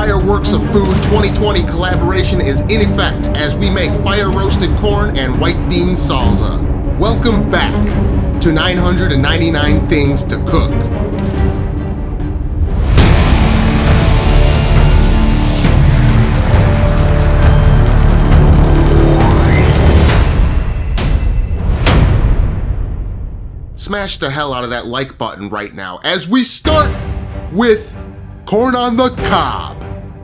Fireworks of Food 2020 Collaboration is in effect as we make fire-roasted corn and white bean salsa. Welcome back to 999 Things to Cook. Smash the hell out of that like button right now as we start with corn on the cob.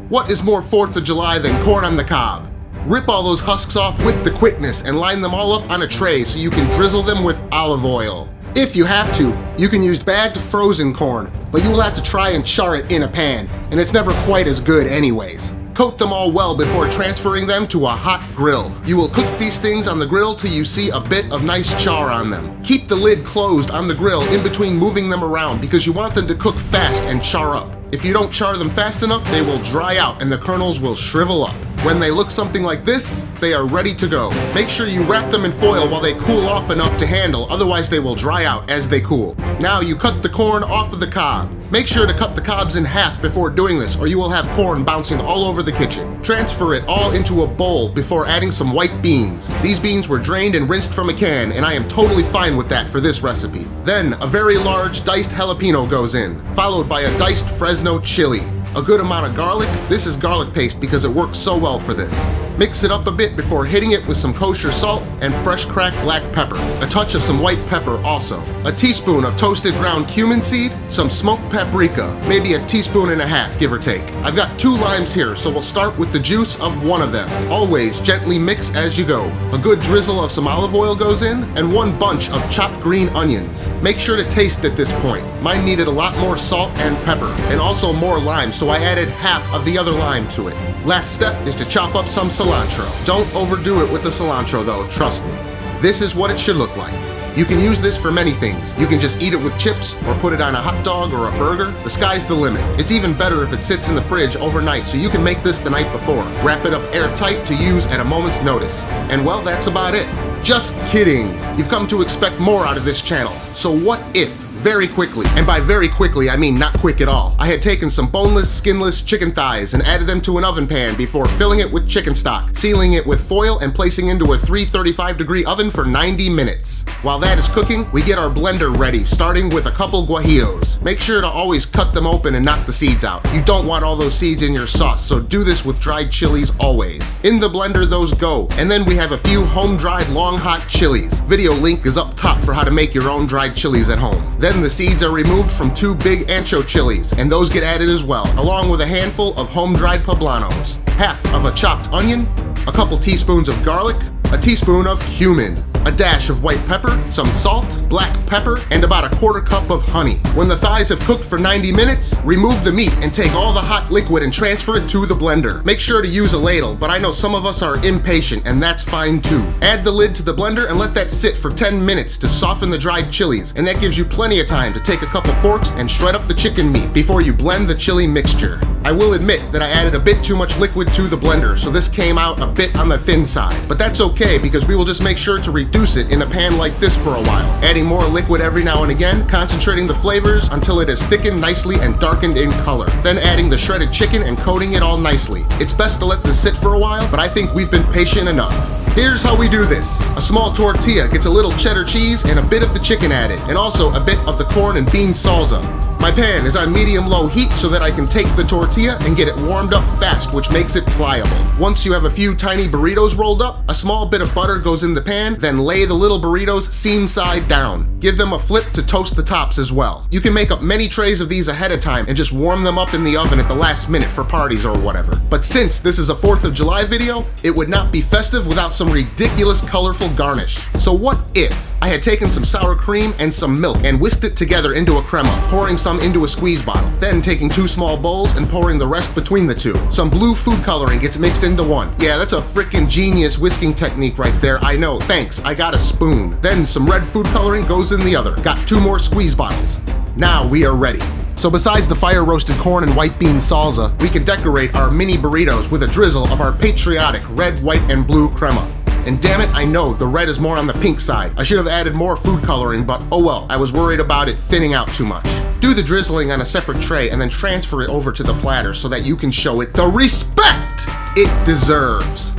What is more 4th of July than corn on the cob? Rip all those husks off with the quickness and line them all up on a tray so you can drizzle them with olive oil. If you have to, you can use bagged frozen corn, but you will have to try and char it in a pan, and it's never quite as good anyways. Coat them all well before transferring them to a hot grill. You will cook these things on the grill till you see a bit of nice char on them. Keep the lid closed on the grill in between moving them around because you want them to cook fast and char up. If you don't char them fast enough, they will dry out and the kernels will shrivel up. When they look something like this, they are ready to go. Make sure you wrap them in foil while they cool off enough to handle, otherwise they will dry out as they cool. Now you cut the corn off of the cob. Make sure to cut the cobs in half before doing this or you will have corn bouncing all over the kitchen. Transfer it all into a bowl before adding some white beans. These beans were drained and rinsed from a can and I am totally fine with that for this recipe. Then a very large diced jalapeno goes in, followed by a diced Fresno chili. A good amount of garlic. This is garlic paste because it works so well for this. Mix it up a bit before hitting it with some kosher salt and fresh cracked black pepper. A touch of some white pepper also. A teaspoon of toasted ground cumin seed, some smoked paprika, maybe a teaspoon and a half, give or take. I've got 2 limes here, so we'll start with the juice of one of them. Always gently mix as you go. A good drizzle of some olive oil goes in, and 1 bunch of chopped green onions. Make sure to taste at this point. Mine needed a lot more salt and pepper, and also more lime, so I added half of the other lime to it. Last step is to chop up some cilantro. Don't overdo it with the cilantro though, trust me. This is what it should look like. You can use this for many things. You can just eat it with chips or put it on a hot dog or a burger. The sky's the limit. It's even better if it sits in the fridge overnight so you can make this the night before. Wrap it up airtight to use at a moment's notice. And well, that's about it. Just kidding. You've come to expect more out of this channel. So what if? Very quickly, and by very quickly I mean not quick at all, I had taken some boneless, skinless chicken thighs and added them to an oven pan before filling it with chicken stock, sealing it with foil and placing into a 335-degree oven for 90 minutes. While that is cooking, we get our blender ready, starting with a couple guajillos. Make sure to always cut them open and knock the seeds out. You don't want all those seeds in your sauce, so do this with dried chilies always. In the blender those go, and then we have a few home-dried long hot chilies. Video link is up top for how to make your own dried chilies at home. Then the seeds are removed from 2 big ancho chilies, and those get added as well, along with a handful of home-dried poblanos, half of a chopped onion, a couple teaspoons of garlic, a teaspoon of cumin, a dash of white pepper, some salt, black pepper, and about a 1/4 cup of honey. When the thighs have cooked for 90 minutes, remove the meat and take all the hot liquid and transfer it to the blender. Make sure to use a ladle, but I know some of us are impatient and that's fine too. Add the lid to the blender and let that sit for 10 minutes to soften the dried chilies, and that gives you plenty of time to take a couple forks and shred up the chicken meat before you blend the chili mixture. I will admit that I added a bit too much liquid to the blender, so this came out a bit on the thin side, but that's okay because we will just make sure to reduce it in a pan like this for a while, adding more liquid every now and again, concentrating the flavors until it is thickened nicely and darkened in color, then adding the shredded chicken and coating it all nicely. It's best to let this sit for a while, but I think we've been patient enough. Here's how we do this. A small tortilla gets a little cheddar cheese and a bit of the chicken added, and also a bit of the corn and bean salsa. My pan is on medium-low heat so that I can take the tortilla and get it warmed up fast, which makes it pliable. Once you have a few tiny burritos rolled up, a small bit of butter goes in the pan, then lay the little burritos seam side down. Give them a flip to toast the tops as well. You can make up many trays of these ahead of time and just warm them up in the oven at the last minute for parties or whatever. But since this is a 4th of July video, it would not be festive without some ridiculous colorful garnish. So what if I had taken some sour cream and some milk and whisked it together into a crema, pouring some into a squeeze bottle, then taking 2 small bowls and pouring the rest between the 2. Some blue food coloring gets mixed into 1. Yeah, that's a frickin' genius whisking technique right there, I know, thanks, I got a spoon. Then some red food coloring goes in the other. Got 2 more squeeze bottles. Now we are ready. So besides the fire-roasted corn and white bean salsa, we can decorate our mini burritos with a drizzle of our patriotic red, white, and blue crema. And damn it, I know the red is more on the pink side. I should have added more food coloring, but oh well, I was worried about it thinning out too much. Do the drizzling on a separate tray and then transfer it over to the platter so that you can show it the respect it deserves.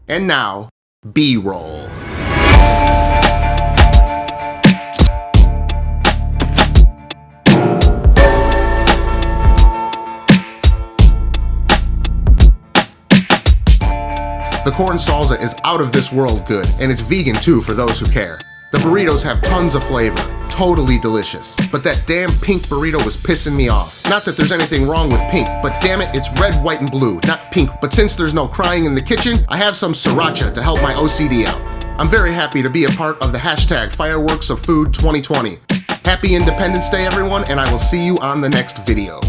And now, B-roll. The corn salsa is out of this world good, and it's vegan too for those who care. The burritos have tons of flavor, totally delicious. But that damn pink burrito was pissing me off. Not that there's anything wrong with pink, but damn it, it's red, white, and blue, not pink. But since there's no crying in the kitchen, I have some sriracha to help my OCD out. I'm very happy to be a part of the hashtag FireworksOfFood2020. Happy Independence Day, everyone, and I will see you on the next video.